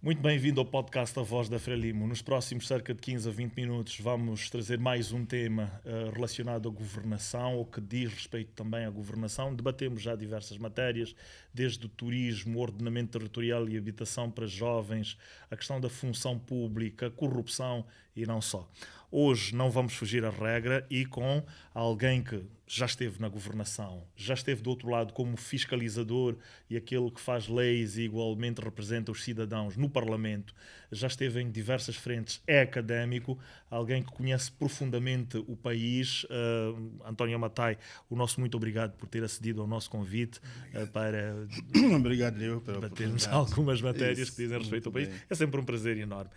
Muito bem-vindo ao podcast A Voz da Frelimo. Nos próximos cerca de 15 a 20 minutos vamos trazer mais um tema relacionado à governação, ou que diz respeito também à governação. Debatemos já diversas matérias, desde o turismo, o ordenamento territorial e habitação para jovens, a questão da função pública, a corrupção e não só. Hoje não vamos fugir à regra e com alguém que já esteve na governação, já esteve do outro lado como fiscalizador e aquele que faz leis e igualmente representa os cidadãos no Parlamento, já esteve em diversas frentes, é académico, alguém que conhece profundamente o país. António Matai, o nosso muito obrigado por ter acedido ao nosso convite para obrigado eu pela debatermos algumas matérias que dizem respeito ao país. Bem. É sempre um prazer enorme.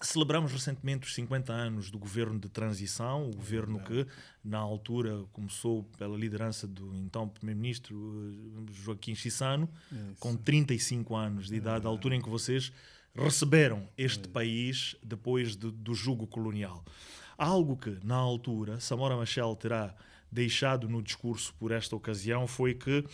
Celebramos recentemente os 50 anos do governo de transição, o governo que, na altura, começou pela liderança do então primeiro-ministro Joaquim Chissano, com 35 anos de idade, a altura em que vocês receberam este país depois do jugo colonial. Algo que, na altura, Samora Machel terá deixado no discurso por esta ocasião foi que,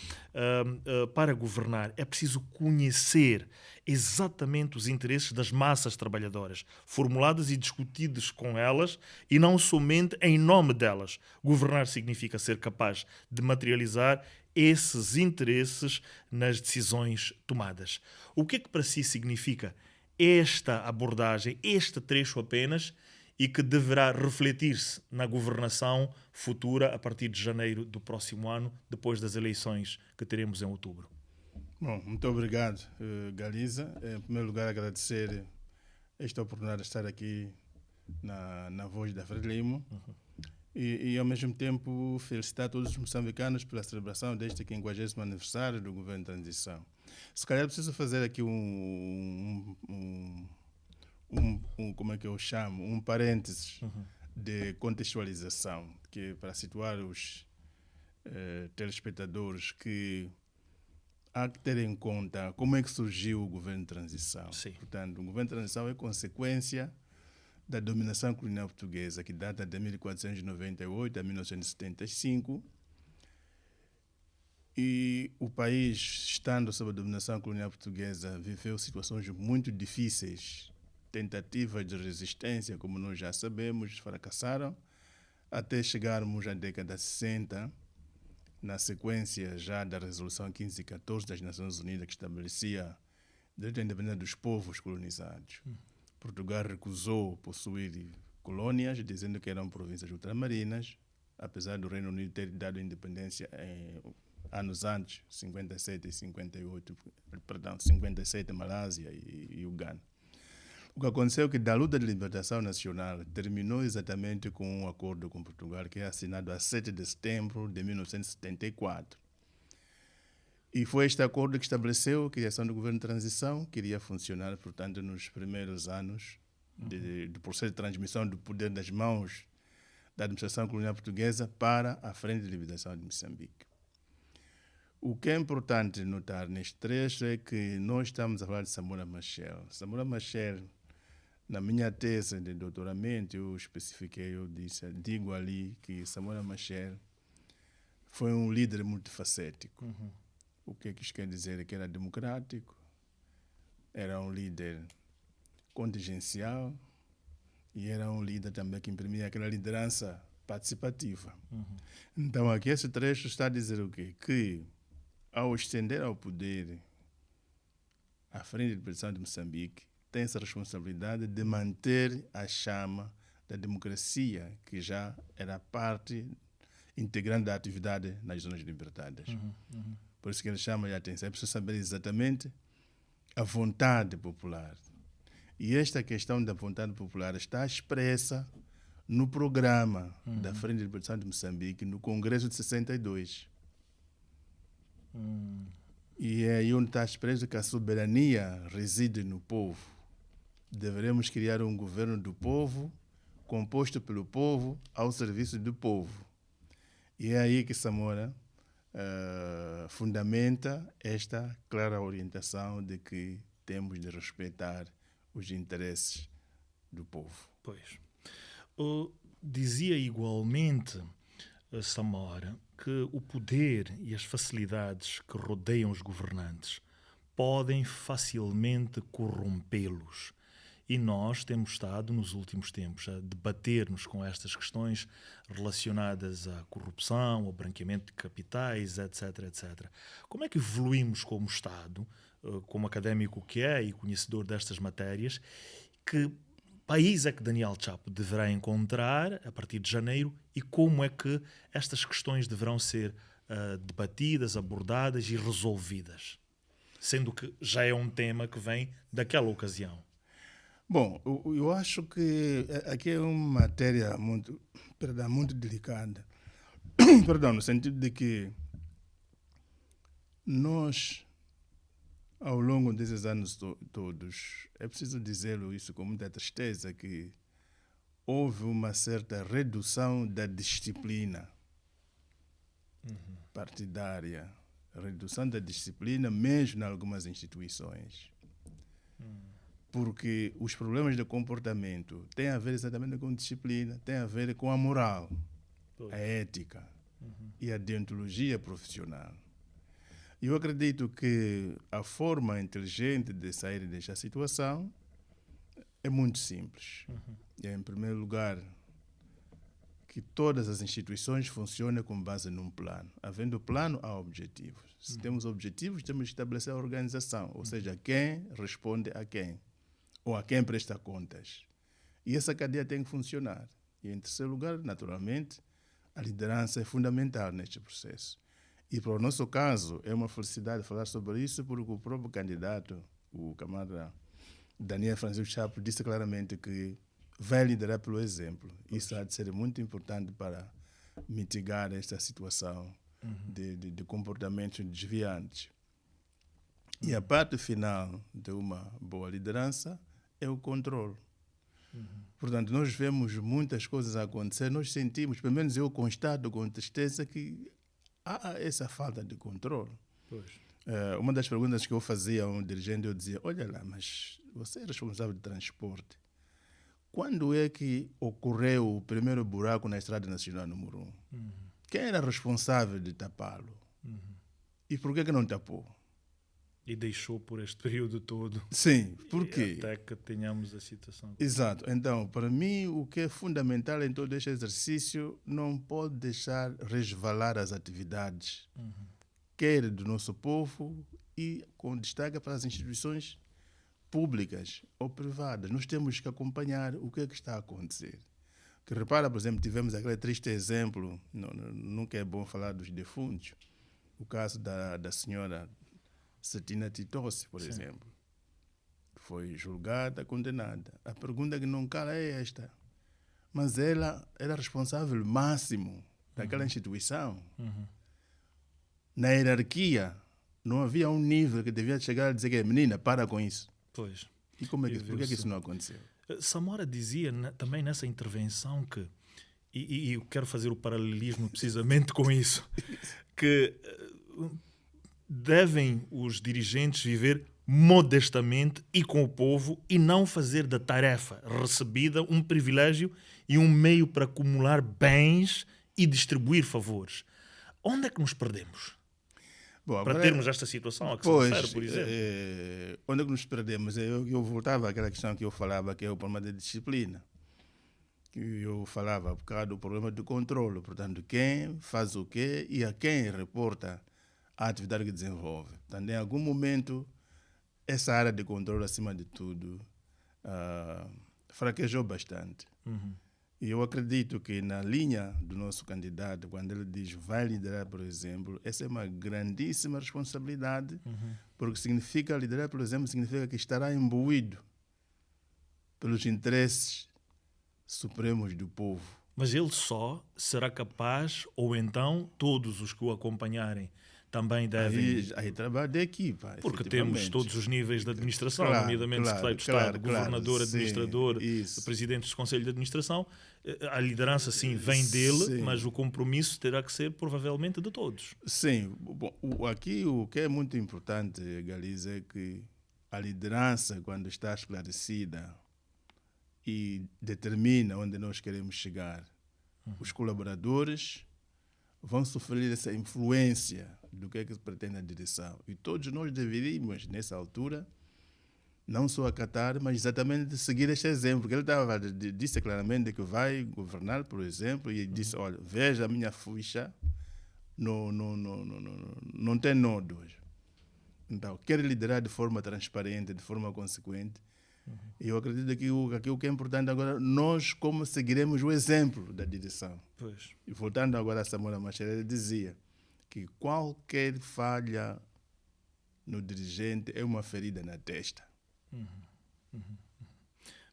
para governar, é preciso conhecer exatamente os interesses das massas trabalhadoras, formulados e discutidos com elas, e não somente em nome delas. Governar significa ser capaz de materializar esses interesses nas decisões tomadas. O que é que para si significa esta abordagem, este trecho apenas, e que deverá refletir-se na governação futura a partir de janeiro do próximo ano, depois das eleições que teremos em outubro? Bom, muito obrigado, Galiza. Em primeiro lugar, agradecer esta oportunidade de estar aqui na Voz da Frelimo e, ao mesmo tempo, felicitar todos os moçambicanos pela celebração deste 50º aniversário do governo de transição. Se calhar preciso fazer aqui como é que eu chamo? Um parênteses de contextualização, que para situar os telespectadores que há que ter em conta como é que surgiu o governo de transição. Sim. Portanto, o governo de transição é consequência da dominação colonial portuguesa, que data de 1498 a 1975, e o país, estando sob a dominação colonial portuguesa, viveu situações muito difíceis. Tentativas de resistência, como nós já sabemos, fracassaram, até chegarmos à década de 60, na sequência já da Resolução 1514 das Nações Unidas, que estabelecia o direito à independência dos povos colonizados. Portugal recusou possuir colônias, dizendo que eram províncias ultramarinas, apesar do Reino Unido ter dado independência anos antes, 57 e 58, perdão, 57 Malásia e Uganda. O que aconteceu é que da luta de libertação nacional terminou exatamente com um acordo com Portugal que é assinado a 7 de setembro de 1974. E foi este acordo que estabeleceu a criação do governo de transição, que iria funcionar, portanto, nos primeiros anos do processo de transmissão do poder das mãos da administração colonial portuguesa para a Frente de Libertação de Moçambique. O que é importante notar neste trecho é que nós estamos a falar de Samora Machel. Samora Machel, na minha tese de doutoramento, eu especifiquei, digo ali que Samora Machel foi um líder multifacético. O que é que isto quer dizer? É que era democrático, era um líder contingencial e era um líder também que imprimia aquela liderança participativa. Então aqui esse trecho está a dizer o quê? Que ao estender ao poder a Frente de Libertação de Moçambique, tem essa responsabilidade de manter a chama da democracia, que já era parte integrante da atividade nas zonas libertadas. Por isso que ele chama a atenção. É preciso saber exatamente a vontade popular. E esta questão da vontade popular está expressa no programa da Frente de Libertação de Moçambique, no Congresso de 62. E é aí onde está expresso que a soberania reside no povo. Deveremos criar um governo do povo, composto pelo povo, ao serviço do povo. E é aí que Samora fundamenta esta clara orientação de que temos de respeitar os interesses do povo. Pois. Dizia igualmente Samora que o poder e as facilidades que rodeiam os governantes podem facilmente corrompê-los. E nós temos estado, nos últimos tempos, a debater-nos com estas questões relacionadas à corrupção, ao branqueamento de capitais, etc, etc. Como é que evoluímos como Estado, como académico que é e conhecedor destas matérias, que país é que Daniel Chapo deverá encontrar a partir de janeiro e como é que estas questões deverão ser debatidas, abordadas e resolvidas? Sendo que já é um tema que vem daquela ocasião. Bom, eu acho que aqui é uma matéria muito delicada. Perdão, no sentido de que nós, ao longo desses anos todos, é preciso dizê-lo isso com muita tristeza, que houve uma certa redução da disciplina partidária, redução da disciplina mesmo em algumas instituições. Porque os problemas de comportamento têm a ver exatamente com disciplina, têm a ver com a moral, a ética e a deontologia profissional. Eu acredito que a forma inteligente de sair desta situação é muito simples. É, em primeiro lugar, que todas as instituições funcionem com base num plano. Havendo plano, há objetivos. Se temos objetivos, temos que estabelecer a organização, ou seja, quem responde a quem, ou a quem presta contas. E essa cadeia tem que funcionar. E, em terceiro lugar, naturalmente, a liderança é fundamental neste processo. E, para o nosso caso, é uma felicidade falar sobre isso, porque o próprio candidato, o camarada Daniel Francisco Chapo, disse claramente que vai liderar pelo exemplo. Isso há de ser muito importante para mitigar esta situação de comportamentos desviantes. E a parte final de uma boa liderança é o controle. Portanto, nós vemos muitas coisas a acontecer, nós sentimos, pelo menos eu constato com tristeza, que há essa falta de controle. Uma das perguntas que eu fazia a um dirigente, eu dizia, olha lá, mas você é responsável de transporte. Quando é que ocorreu o primeiro buraco na Estrada Nacional número 1? Quem era responsável de tapá-lo? E por que não tapou? E deixou por este período todo. Sim, por quê? Até que tenhamos a situação. Exato. Então, para mim, o que é fundamental em todo este exercício não pode deixar resvalar as atividades, quer do nosso povo e com destaque para as instituições públicas ou privadas. Nós temos que acompanhar o que é que está a acontecer. Que repara, por exemplo, tivemos aquele triste exemplo, nunca é bom falar dos defuntos, o caso da senhora Cetina Titossi, por exemplo. Foi julgada, condenada. A pergunta que não cala é esta. Mas ela era responsável máximo daquela instituição. Na hierarquia, não havia um nível que devia chegar a dizer que menina, para com isso. Pois. E por que isso não aconteceu? Samora dizia também nessa intervenção que, e eu quero fazer o paralelismo precisamente com isso, que devem os dirigentes viver modestamente e com o povo e não fazer da tarefa recebida um privilégio e um meio para acumular bens e distribuir favores. Onde é que nos perdemos? Bom, para termos esta situação a que se refere, por exemplo. Onde é que nos perdemos? Eu voltava àquela questão que eu falava, que é o problema da disciplina. Eu falava por causa do problema do controle. Portanto, quem faz o quê e a quem reporta a atividade que desenvolve. Portanto, em algum momento, essa área de controle, acima de tudo, fraquejou bastante. E eu acredito que na linha do nosso candidato, quando ele diz vai liderar, por exemplo, essa é uma grandíssima responsabilidade, porque significa liderar, por exemplo, significa que estará imbuído pelos interesses supremos do povo. Mas ele só será capaz, ou então todos os que o acompanharem, também devem... Aí trabalho da equipa. Porque temos todos os níveis de administração, Claro, nomeadamente claro, secretário de Estado, claro, governador, sim, administrador, isso. presidentes do Conselho de Administração. A liderança, sim, vem dele, Sim. mas o compromisso terá que ser, provavelmente, de todos. Sim. Bom, aqui o que é muito importante, Galiza, é que a liderança, quando está esclarecida e determina onde nós queremos chegar, os colaboradores vão sofrer essa influência do que é que se pretende a direção. E todos nós deveríamos, nessa altura, não só acatar, mas exatamente seguir este exemplo. Porque ele disse claramente que vai governar, por exemplo, e disse, olha, veja a minha ficha, não tem nódulos. Então, quer liderar de forma transparente, de forma consequente. E eu acredito que o que é importante agora, nós como seguiremos o exemplo da direção. Pois. E voltando agora a Samora Machel, ele dizia que qualquer falha no dirigente é uma ferida na testa.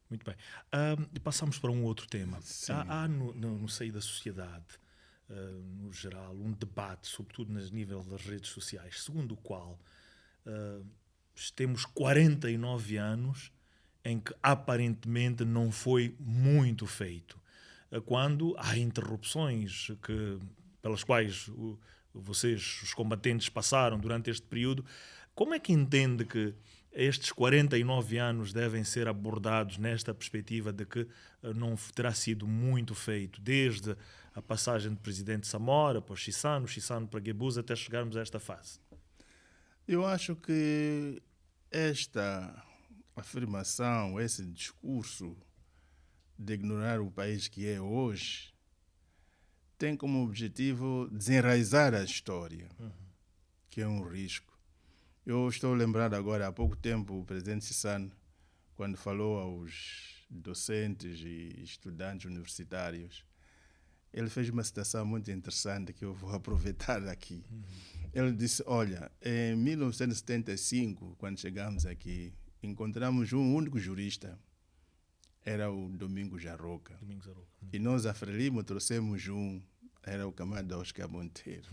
Muito bem. Passamos para um outro tema. Sim. Há no seio da sociedade, no geral, um debate, sobretudo nos níveis das redes sociais, segundo o qual temos 49 anos em que aparentemente não foi muito feito. Quando há interrupções pelas quais vocês, os combatentes, passaram durante este período, como é que entende que estes 49 anos devem ser abordados nesta perspectiva de que não terá sido muito feito, desde a passagem do presidente Samora para o Chissano para Guebuza, até chegarmos a esta fase? Eu acho que esta afirmação, esse discurso de ignorar o país que é hoje, tem como objetivo desenraizar a história, que é um risco. Eu estou lembrado agora, há pouco tempo, o presidente Chissano, quando falou aos docentes e estudantes universitários, ele fez uma citação muito interessante que eu vou aproveitar aqui. Ele disse, olha, em 1975, quando chegamos aqui, encontramos um único jurista, era o Domingos Jarroca. E nós, a Frelimo, trouxemos era o camarada Oscar Monteiro.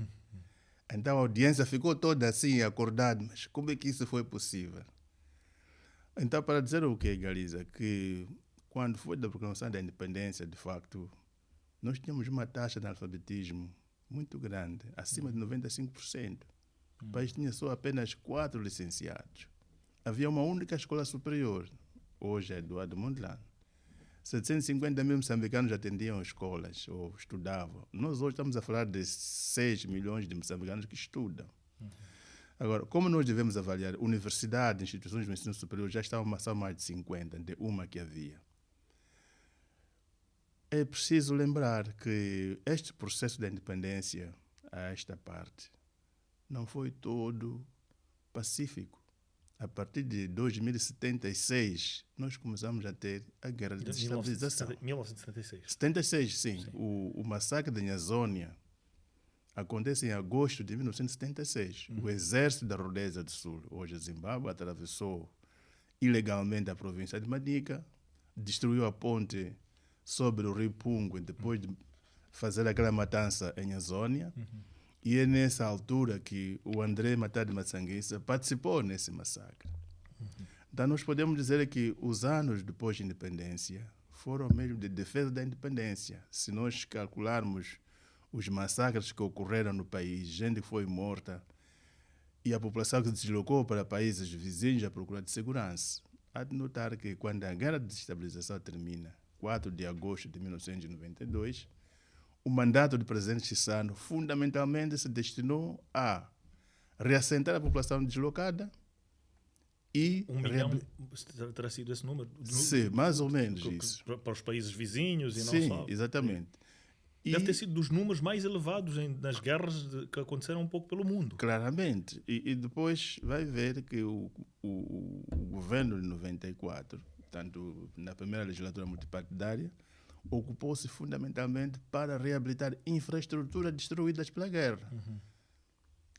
Então a audiência ficou toda assim, acordada, mas como é que isso foi possível? Então, para dizer o que, Galiza, que quando foi da proclamação da independência, de facto, nós tínhamos uma taxa de analfabetismo muito grande, acima de 95%. O país tinha só apenas 4 licenciados. Havia uma única escola superior, hoje é Eduardo Mondlane. 750 mil moçambicanos atendiam escolas ou estudavam. Nós hoje estamos a falar de 6 milhões de moçambicanos que estudam. Agora, como nós devemos avaliar? Universidades, instituições de ensino superior já estavam só mais de 50, de uma que havia. É preciso lembrar que este processo da independência, a esta parte, não foi todo pacífico. A partir de 2076, nós começamos a ter a guerra de desestabilização. 1976. 76, sim. O massacre de Nhazônia acontece em agosto de 1976. O exército da Rhodesia do Sul, hoje Zimbábue, atravessou ilegalmente a província de Manica, destruiu a ponte sobre o rio Pungo, depois de fazer aquela matança em Nhazônia. E é nessa altura que o André Matadi Matsanguissa participou nesse massacre. Então nós podemos dizer que os anos depois da independência foram mesmo de defesa da independência. Se nós calcularmos os massacres que ocorreram no país, gente que foi morta e a população que se deslocou para países vizinhos à procura de segurança, há de notar que quando a guerra de desestabilização termina, 4 de agosto de 1992, o mandato do presidente Chissano fundamentalmente se destinou a reassentar a população deslocada e... 1 milhão terá sido esse número? Sim, mais ou menos isso. Para os países vizinhos e não sim, só. Sim, exatamente. Deve ter sido dos números mais elevados nas guerras que aconteceram um pouco pelo mundo. Claramente. E depois vai ver que o governo de 94, tanto na primeira legislatura multipartidária, ocupou-se fundamentalmente para reabilitar infraestruturas destruídas pela guerra.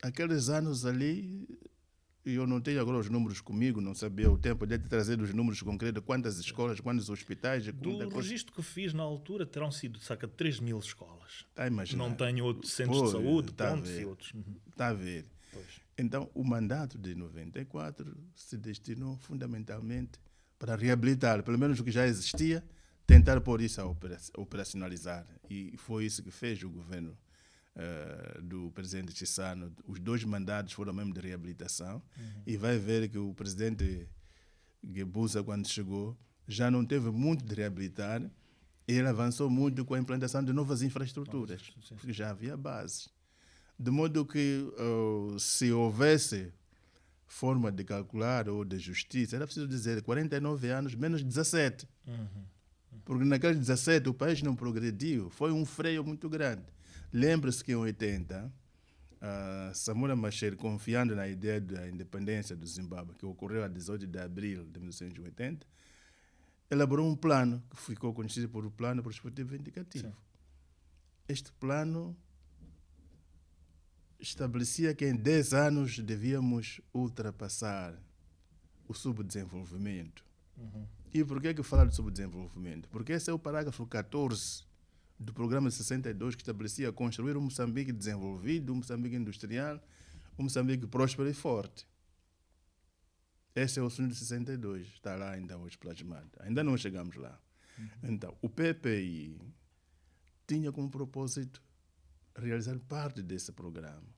Aqueles anos ali, eu não tenho agora os números comigo, não sabia o tempo de trazer os números concretos, quantas escolas, quantos hospitais. Do registro que fiz na altura, terão sido cerca de 3 mil escolas. Tá, não tenho outros centros de saúde, pontos e outros. Está a ver. Pois. Então, o mandato de 94 se destinou fundamentalmente para reabilitar, pelo menos o que já existia, tentar pôr isso a operacionalizar. E foi isso que fez o governo do presidente Chissano. Os 2 mandatos foram mesmo de reabilitação. E vai ver que o presidente Guebuza, quando chegou, já não teve muito de reabilitar. Ele avançou muito com a implantação de novas infraestruturas, porque já havia bases. De modo que, se houvesse forma de calcular ou de justiça, era preciso dizer 49 anos menos 17. Porque naqueles 17 o país não progrediu. Foi um freio muito grande. Lembre-se que em 80, Samora Machel, confiando na ideia da independência do Zimbábue, que ocorreu a 18 de abril de 1980, elaborou um plano que ficou conhecido por o Plano Prospectivo Vindicativo. Sim. Este plano estabelecia que em 10 anos devíamos ultrapassar o subdesenvolvimento. E por que falar de subdesenvolvimento? Porque esse é o parágrafo 14 do programa de 62, que estabelecia construir um Moçambique desenvolvido, um Moçambique industrial, um Moçambique próspero e forte. Esse é o sonho de 62, está lá ainda hoje plasmado. Ainda não chegamos lá. Então, o PPI tinha como propósito realizar parte desse programa.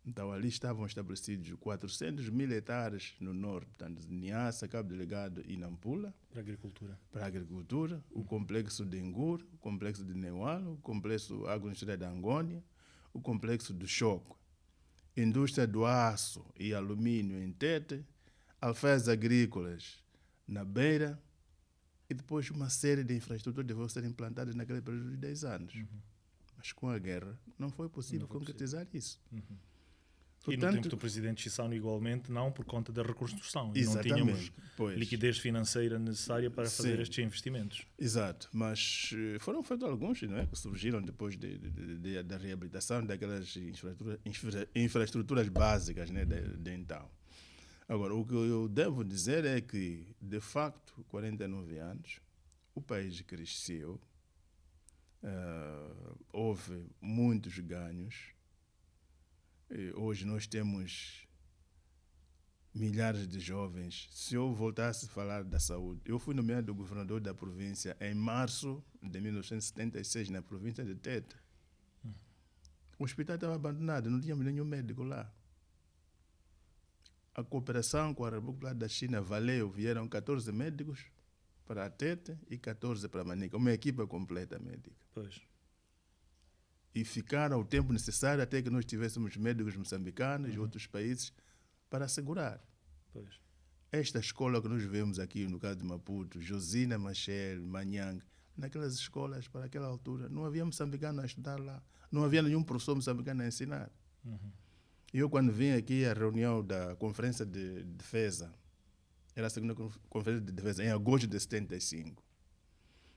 Então, ali estavam estabelecidos 400 mil hectares no norte, portanto, de Niassa, Cabo Delgado e Nampula. Para a agricultura. O complexo de Ngur, o complexo de Neualo, o complexo agroindustrial de Angônia, o complexo do Choco. Indústria do aço e alumínio em Tete, alfaias agrícolas na Beira, e depois uma série de infraestruturas devem ser implantadas naquele período de 10 anos. Mas com a guerra não foi possível concretizar isso. Portanto, e no tempo do presidente Chissano, igualmente, não por conta da reconstrução. E não tínhamos liquidez financeira necessária para fazer estes investimentos. Exato, mas foram feitos alguns, não é, que surgiram depois da reabilitação daquelas infraestruturas básicas, né, de então. Agora, o que eu devo dizer é que, de facto, 49 anos, o país cresceu, houve muitos ganhos. Hoje nós temos milhares de jovens. Se eu voltasse a falar da saúde, eu fui nomeado governador da província em março de 1976, na província de Tete. O hospital estava abandonado, não tínhamos nenhum médico lá. A cooperação com a República da China valeu, vieram 14 médicos para a Tete e 14 para a Manica, uma equipa completa médica. Pois. E ficaram o tempo necessário até que nós tivéssemos médicos moçambicanos e outros países para assegurar. Pois. Esta escola que nós vemos aqui, no caso de Maputo, Josina Machel, Manhang, naquelas escolas, para aquela altura, não havia moçambicano a estudar lá. Não havia nenhum professor moçambicano a ensinar. Eu, quando vim aqui à reunião da Conferência de Defesa, era a segunda Conferência de Defesa, em agosto de 75,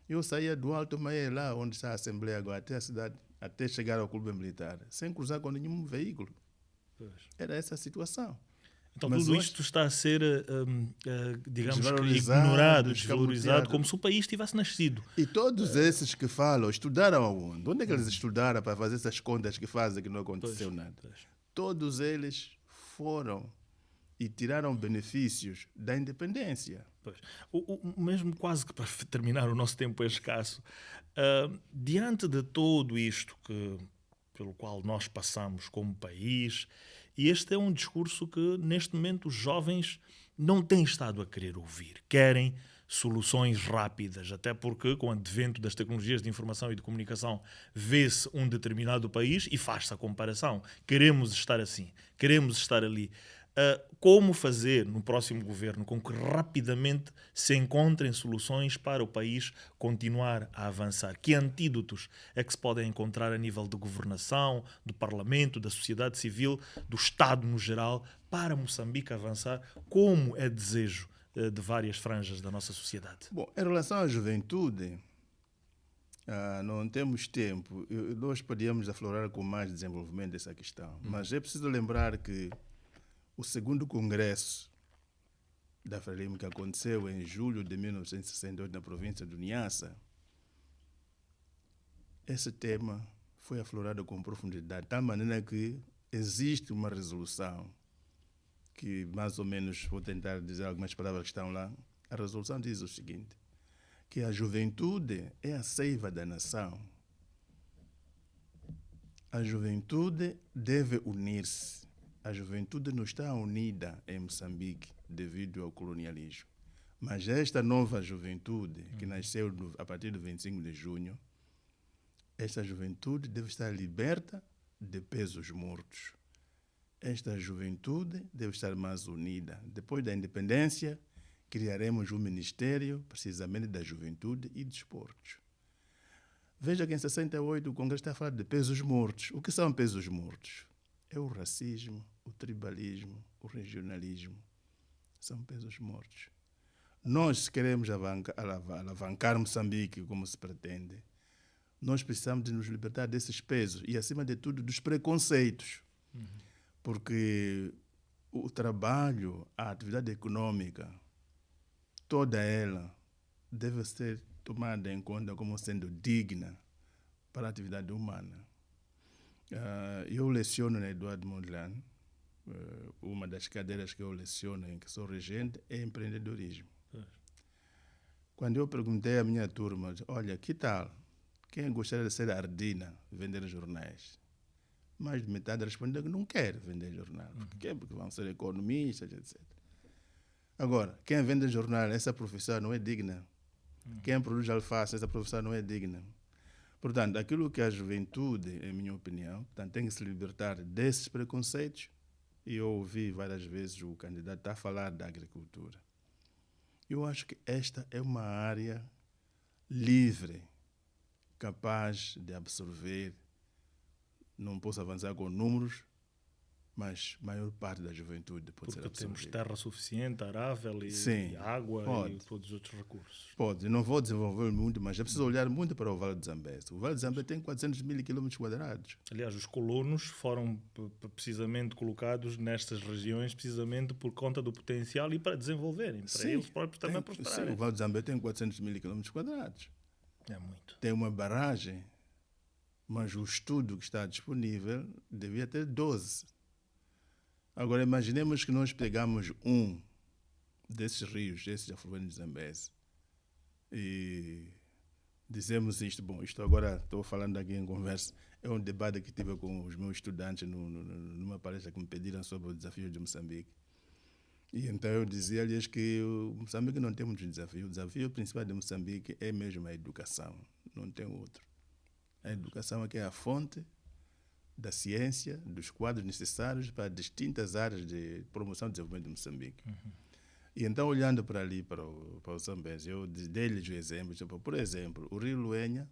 eu saía do Alto Maé, lá onde está a Assembleia agora, até a cidade, até chegar ao Clube Militar, sem cruzar com nenhum veículo. Pois. Era essa a situação. Então tudo isto está a ser, digamos que, ignorado, desvalorizado, como se o país tivesse nascido. E todos esses que falam, estudaram aonde? Onde é que eles estudaram para fazer essas contas que fazem que não aconteceu nada? Todos eles foram e tiraram benefícios da independência. Pois. Mesmo quase que para terminar, o nosso tempo é escasso. Diante de tudo isto pelo qual nós passamos como país, e este é um discurso que neste momento os jovens não têm estado a querer ouvir. Querem soluções rápidas, até porque com o advento das tecnologias de informação e de comunicação vê-se um determinado país e faz-se a comparação. Queremos estar assim, queremos estar ali. Como fazer no próximo governo com que rapidamente se encontrem soluções para o país continuar a avançar? Que antídotos é que se podem encontrar a nível de governação, do Parlamento, da sociedade civil, do Estado no geral, para Moçambique avançar, como é desejo de várias franjas da nossa sociedade? Bom, em relação à juventude, não temos tempo. Nós podíamos aflorar com mais desenvolvimento essa questão, mas é preciso lembrar que o segundo congresso da Frelimo, que aconteceu em julho de 1968 na província do Niassa, esse tema foi aflorado com profundidade, de tal maneira que existe uma resolução que mais ou menos, vou tentar dizer algumas palavras que estão lá. A resolução diz o seguinte, que a juventude é a seiva da nação. A juventude deve unir-se. A juventude não está unida em Moçambique devido ao colonialismo. Mas esta nova juventude, que nasceu a partir do 25 de junho, esta juventude deve estar liberta de pesos mortos. Esta juventude deve estar mais unida. Depois da independência, criaremos um ministério precisamente da juventude e desportos. Veja que em 68 o Congresso está a falar de pesos mortos. O que são pesos mortos? É o racismo, o tribalismo, o regionalismo. São pesos mortos. Nós, se queremos alavancar Moçambique como se pretende, nós precisamos de nos libertar desses pesos e, acima de tudo, dos preconceitos. Porque o trabalho, a atividade econômica, toda ela deve ser tomada em conta como sendo digna para a atividade humana. Eu leciono na Eduardo Mondlane. Uma das cadeiras que eu leciono, em que sou regente, é empreendedorismo. Quando eu perguntei à minha turma, olha, que tal? Quem gostaria de ser ardina, vender jornais? Mais de metade respondeu que não quer vender jornal. Por quê? Porque vão ser economistas, etc. Agora, quem vende jornal, essa profissão não é digna. Quem produz alface, essa profissão não é digna. Portanto, aquilo que a juventude, em minha opinião, tem que se libertar desses preconceitos. E eu ouvi várias vezes o candidato a falar da agricultura. Eu acho que esta é uma área livre, capaz de absorver. Não posso avançar com números, mas a maior parte da juventude pode ser absorvida. Porque temos terra suficiente, arável, e água pode. E todos os outros recursos. Pode. Não vou desenvolver muito, mas é preciso olhar muito para o Vale de Zambeze. O Vale de Zambeze tem 400 mil km². Aliás, os colonos foram precisamente colocados nestas regiões precisamente por conta do potencial e para desenvolverem, para eles próprios também prosperarem. Sim, o Vale de Zambeze tem 400 mil km². É muito. Tem uma barragem, mas o estudo que está disponível devia ter 12. Agora, imaginemos que nós pegamos um desses rios, esses afluentes de Zambeze, e dizemos isto. Bom, isto agora estou falando aqui em conversa, é um debate que tive com os meus estudantes numa palestra que me pediram sobre o desafio de Moçambique. E então eu dizia-lhes que o Moçambique não tem muitos desafios. O desafio principal de Moçambique é mesmo a educação, não tem outro. A educação é que é a fonte da ciência, dos quadros necessários para distintas áreas de promoção e desenvolvimento de Moçambique. E então, olhando para ali, para o Zambeze, eu dei-lhes o exemplo. Tipo, por exemplo, o rio Luenha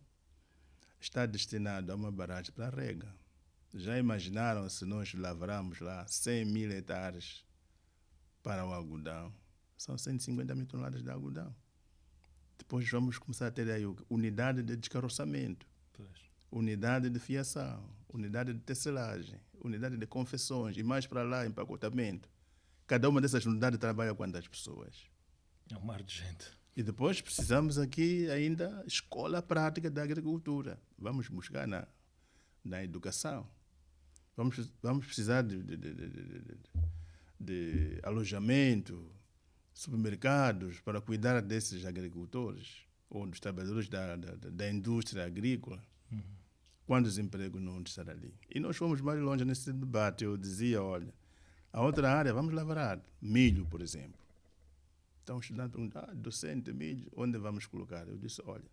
está destinado a uma barragem para a rega. Já imaginaram se nós lavrarmos lá 100 mil hectares para o algodão? São 150 mil toneladas de algodão. Depois vamos começar a ter aí unidade de descarroçamento, unidade de fiação, unidade de tecelagem, unidade de confecções e mais para lá, empacotamento. Cada uma dessas unidades trabalha quantas pessoas? É um mar de gente. E depois precisamos aqui ainda escola prática da agricultura. Vamos buscar na educação. Vamos precisar de alojamento, supermercados para cuidar desses agricultores ou dos trabalhadores da indústria agrícola. Quantos empregos não estarão ali? E nós fomos mais longe nesse debate. Eu dizia, olha, a outra área, vamos lavrar milho, por exemplo. Então o estudante pergunta, docente, milho, onde vamos colocar? Eu disse, olha,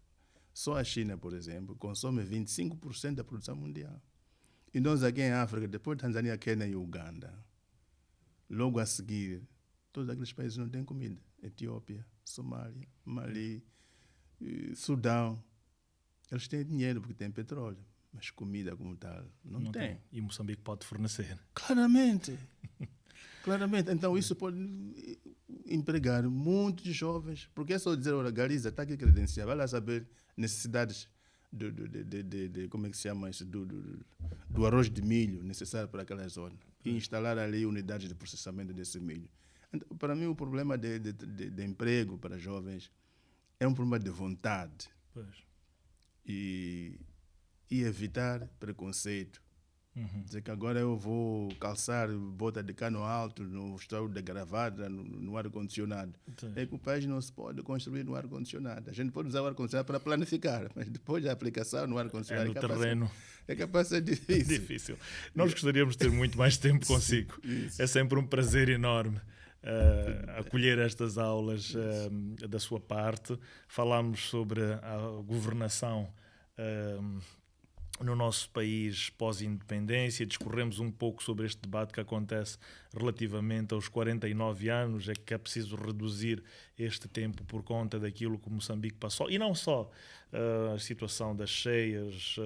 só a China, por exemplo, consome 25% da produção mundial. E nós aqui em África, depois de Tanzânia, Quênia e Uganda, logo a seguir, todos aqueles países não têm comida. Etiópia, Somália, Mali, Sudão. Eles têm dinheiro porque têm petróleo, mas comida como tal não tem. E Moçambique pode fornecer. Claramente. Claramente. Então isso pode empregar muitos jovens. Porque é só dizer, olha, Galiza está aqui credencial, vai lá saber necessidades como é que se chama isso, do arroz de milho necessário para aquela zona. E instalar ali unidades de processamento desse milho. Então, para mim, o problema de emprego para jovens é um problema de vontade. Pois. E evitar preconceito Dizer que agora eu vou calçar bota de cano alto no estado de gravata, no ar-condicionado. É que o país não se pode construir no ar-condicionado. A gente pode usar o ar-condicionado para planificar, mas depois da aplicação no ar-condicionado no terreno. É capaz de ser difícil. Difícil. Nós gostaríamos de ter muito mais tempo consigo. Isso. É sempre um prazer enorme acolher estas aulas da sua parte. Falámos sobre a governação no nosso país pós-independência, discorremos um pouco sobre este debate que acontece relativamente aos 49 anos, é que é preciso reduzir este tempo por conta daquilo que Moçambique passou, e não só a situação das cheias,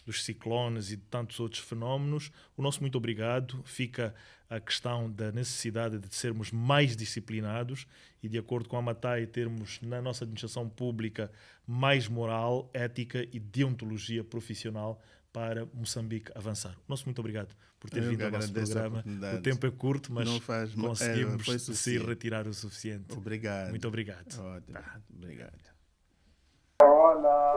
dos ciclones e de tantos outros fenómenos. O nosso muito obrigado. Fica a questão da necessidade de sermos mais disciplinados e, de acordo com a Matai, termos na nossa administração pública mais moral, ética e deontologia profissional para Moçambique avançar. O nosso muito obrigado por ter vindo ao nosso programa. O tempo é curto, mas conseguimos se retirar o suficiente. Obrigado. Muito obrigado. Ótimo. Obrigado. Hola.